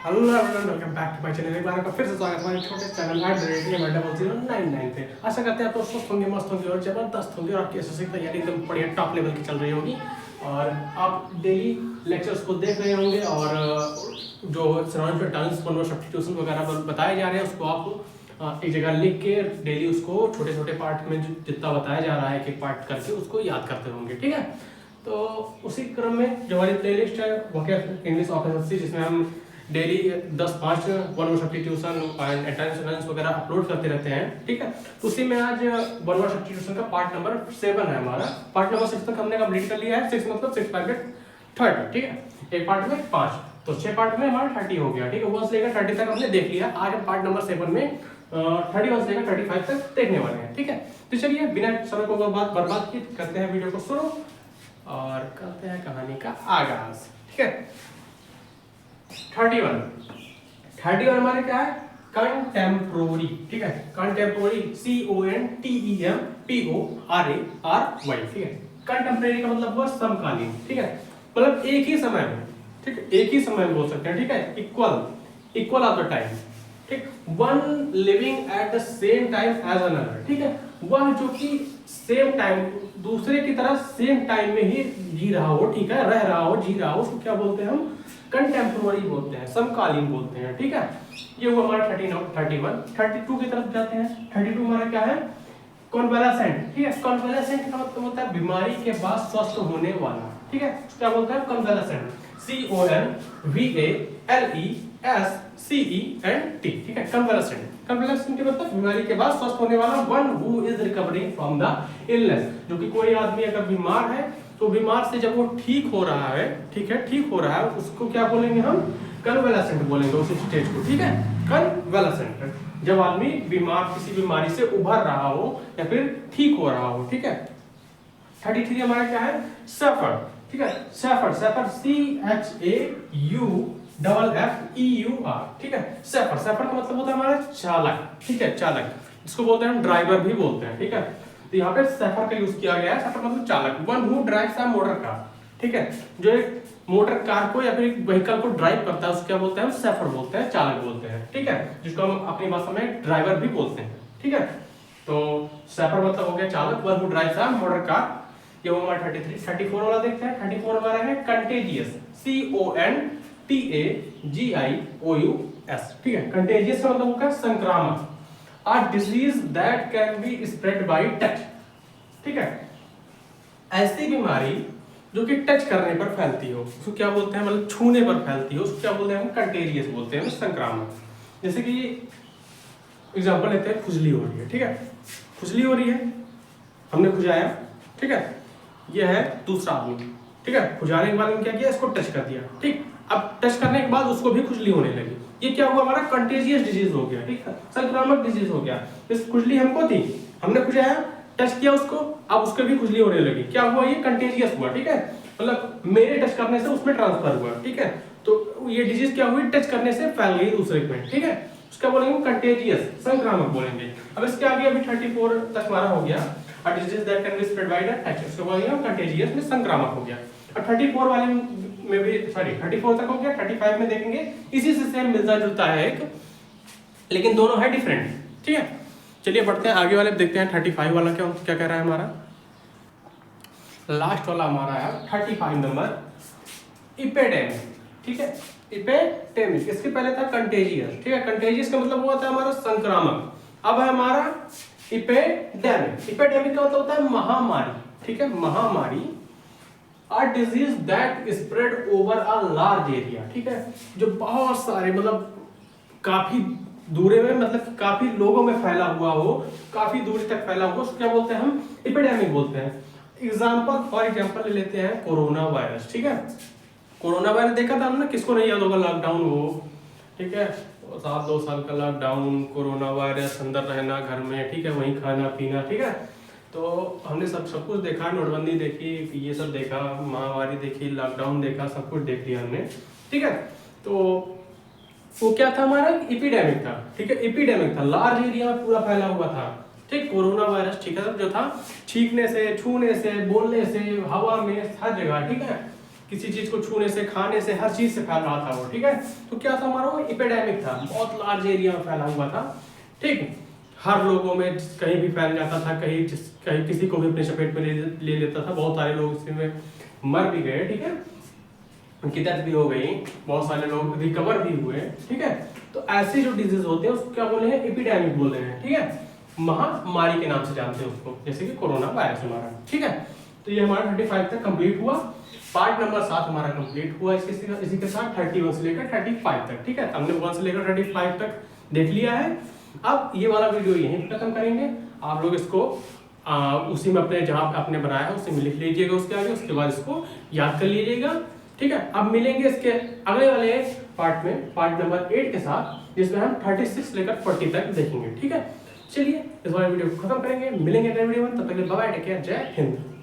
Hello everyone, welcome back to my channel. एक बार आपका फिर से स्वागत है हमारे छोटे चैनल @0099 पे। आशा करते हैं आप लोग स्वस्थ होंगे, मस्त होंगे और जबरदस्त होंगे और आपकी एसएससी की तैयारी एकदम बढ़िया टॉप लेवल की चल रही होगी और आप डेली लेक्चर्स को देख रहे होंगे और जो सराउंड टर्म्स सब्स्टिट्यूशन वगैरह बताए जा रहे हैं उसको आप एक जगह लिख के डेली उसको छोटे छोटे पार्ट में जितना बताया जा रहा है एक एक पार्ट करके उसको याद करते होंगे। ठीक है, तो उसी क्रम में जो हमारी प्लेलिस्ट है वो क्या इंग्लिश ऑफ एसएससी, जिसमें हम daily 10-5 one word substitution and attention वगैरह अपलोड करते रहते हैं। ठीक है, तो उसी में आज वन वर्ड सब्स्टिट्यूशन का पार्ट नंबर 7 है हमारा। पार्ट नंबर 6 तक हमने कंप्लीट कर लिया है। 6 मतलब 6 5 30। ठीक है, एक पार्ट में 5 तो 6 पार्ट में हमारा 30 हो गया। ठीक है, 1 से लेकर 30 तक हमने देख लिया। आज हम पार्ट नंबर 7 में 31 से लेकर 35 तक देखने वाले हैं। ठीक है, तो चलिए बिना समय को बर्बाद किए करते हैं वीडियो को शुरू और करते हैं कहानी का आगाज। ठीक है, 31 हमारे क्या है? कंटेम्पोररी। ठीक है, कंटेम्पोररी CONTEMPORARY। ठीक है, कंटेम्पोररी का मतलब हुआ समकालीन। ठीक है, मतलब एक ही समय में। ठीक है, एक ही समय में बोल सकते हैं। ठीक है, इक्वल ऑफ द टाइम। ठीक, one living at the same time as another. ठीक है, वह जो कि सेम टाइम दूसरे की तरह सेम टाइम में ही जी रहा हो। ठीक है, रह रहा हो, जी रहा हो, उसको क्या बोलते हैं हम? कंटेम्पोररी बोलते हैं, समकालीन बोलते हैं। ठीक है, ये हुआ हमारा 31। 32 की तरफ जाते हैं। 32 हमारा क्या है? कॉन्वालेसेंट। ठीक है, कॉन्वालेसेंट का मतलब होता है बीमारी के बाद स्वस्थ होने वाला। ठीक है, क्या बोलते हैं? कॉन्वालेसेंट। CONVALESCENT। ठीक है, कॉन्वालेसेंट। कॉन्वालेसेंट का मतलब बीमारी के बाद स्वस्थ होने वाला, one who is recovering from the illness. जो कि कोई आदमी अगर बीमार है तो बीमार से जब वो ठीक हो रहा है, ठीक है, ठीक हो रहा है, उसको क्या बोलेंगे हम? कन्वालेसेंट बोलेंगे उस स्टेज को। ठीक है, कन्वालेसेंट, जब आदमी बीमार किसी बीमारी से उभर रहा हो या फिर ठीक हो रहा हो। ठीक है, 33 हमारा क्या है? सफर। ठीक है, सफर CHAUFFEUR। ठीक है, सफर का मतलब होता है हमारा चालक। ठीक है, चालक, इसको बोलते हैं हम ड्राइवर भी बोलते हैं। ठीक है, तो यहाँ पे सफर का यूज किया गया है। सफर मतलब चालक, one who drives a motor car. ठीक है, जो एक मोटर कार को या फिर एक व्हीकल को ड्राइव करता है उसको क्या बोलते हैं? सफर बोलते हैं, चालक बोलते हैं। ठीक है, जिसको हम अपनी भाषा में ड्राइवर भी बोलते हैं। ठीक है, तो सफर मतलब हो गया चालक, one who drives a motor car. ये वो हमारा 33। 34 वाला देखते हैं। 34 हमारा है कंटेजियस। CONTAGIOUS। ठीक है, कंटेजियस का मतलब होगा संक्रामक, a disease that can be spread by touch। ठीक है, ऐसी बीमारी जो कि टच करने पर फैलती हो उसको क्या बोलते हैं? मतलब छूने पर फैलती हो उसको क्या बोलते हैं? हम कंटेजियस बोलते हैं, संक्रामक। जैसे कि एग्जांपल लेते हैं, खुजली हो रही है। ठीक है, खुजली हो रही है, हमने खुजाया। ठीक है, यह है दूसरा आदमी। ठीक है, खुजाने के बाद हमने क्या किया? इसको टच कर दिया। ठीक, अब टच करने के बाद उसको भी खुजली होने लगी। ये क्या हुआ? हमारा कंटेजियस डिजीज हो गया। ठीक है, संक्रामक डिजीज हो गया। इस खुजली हमको थी, हमने खुजाया, टच किया उसको, अब उसको भी खुजली होने लगी। क्या हुआ? ये कंटेजियस हुआ। ठीक है, मतलब मेरे टच करने से उसमें ट्रांसफर हुआ। ठीक है, तो ये डिजीज क्या हुई? टच करने से फैल गई दूसरे में। ठीक है, उसका बोलेंगे कंटेजियस, संक्रामक बोलेंगे। अब इसके आगे अभी 34 तक हमारा हो गया, a disease that can be spread by the touch, उसको बोलेंगे हम कंटेजियस में संक्रामक हो गया। और 34 वाले में भी 34 तक हो गया। 35 में देखेंगे इसी से सेम मिलता जुलता है एक, लेकिन दोनों है डिफरेंट। ठीक है, चलिए बढ़ते हैं आगे वाले देखते हैं। 35 वाला क्या क्या कह रहा है हमारा? लास्ट वाला हमारा है 35 नंबर, इपेडेमिक। ठीक है, इपेडेमिक, इसके पहले था कंटेजियस। ठीक है, कंटेजियस का मतलब हुआ था हमारा संक्रामक। अब है हमारा इपेडेमिक। इपेडेमिक का मतलब होता है महामारी। ठीक है, महामारी, a disease that spread over a large area। ठीक है, जो बहुत सारे मतलब काफी दूरे में, मतलब काफी लोगों में फैला हुआ हो, काफी दूर तक फैला हुआ, उसको क्या बोलते हैं हम? इपिडेमिक बोलते हैं। फॉर एग्जांपल ले लेते हैं कोरोना वायरस। ठीक है, कोरोना वायरस देखा था हमने, किसको नहीं याद होगा? लॉकडाउन हो, ठीक है, 2 साल का लॉकडाउन, कोरोना वायरस, अंदर रहना घर में। ठीक है, वहीं खाना पीना। ठीक है, तो हमने सब कुछ देखा, नोटबंदी देखी, ये सब देखा, महामारी देखी, लॉकडाउन देखा, सब कुछ देख लिया हमने। ठीक है, तो वो क्या था? हमारा एपिडेमिक था। ठीक है, एपिडेमिक था, लार्ज एरिया में पूरा फैला हुआ था। ठीक, कोरोना वायरस, ठीक है, जो था छींकने से, छूने से, बोलने से, हवा में, हर जगह। ठीक है, किसी चीज को छूने से, खाने से, हर चीज से फैल रहा था वो, ठीक है। तो क्या था हमारा वो एपिडेमिक था, बहुत लार्ज एरिया में फैला हुआ था, ठीक। हर लोगों में कहीं भी फैल जाता था, कहीं किसी को भी अपने चपेट में ले लेता था। बहुत सारे लोग इसमें मर भी गए, ठीक है, उनकी डेथ भी हो गई, बहुत सारे लोग रिकवर भी हुए, ठीक है। तो ऐसे जो डिजीज होते हैं उसको क्या बोले हैं, एपिडेमिक बोल रहे हैं, ठीक है, महामारी के नाम से जानते हैं उसको, जैसे कि कोरोना वायरस हमारा, ठीक है। तो ये हमारा 35 तक कंप्लीट हुआ, पार्ट नंबर 7 हमारा कंप्लीट हुआ इसी के साथ 31 से लेकर 35 तक, ठीक है। हमने 1 से लेकर 35 तक देख लिया है। अब ये वाला वीडियो यहीं खत्म करेंगे, आप लोग इसको उसी में अपने जहाँ आपने बनाया है उसी में लिख लीजिएगा उसके आगे, उसके बाद इसको याद कर लीजिएगा, ठीक है। अब मिलेंगे इसके अगले वाले पार्ट में, पार्ट नंबर 8 के साथ, जिसमें हम 36 लेकर 40 तक देखेंगे, ठीक है। चलिए इस वाले वीडियो को खत्म करेंगे, मिलेंगे अगले वीडियो में, तब तक के लिए बाय बाय, टेक केयर, जय हिंद।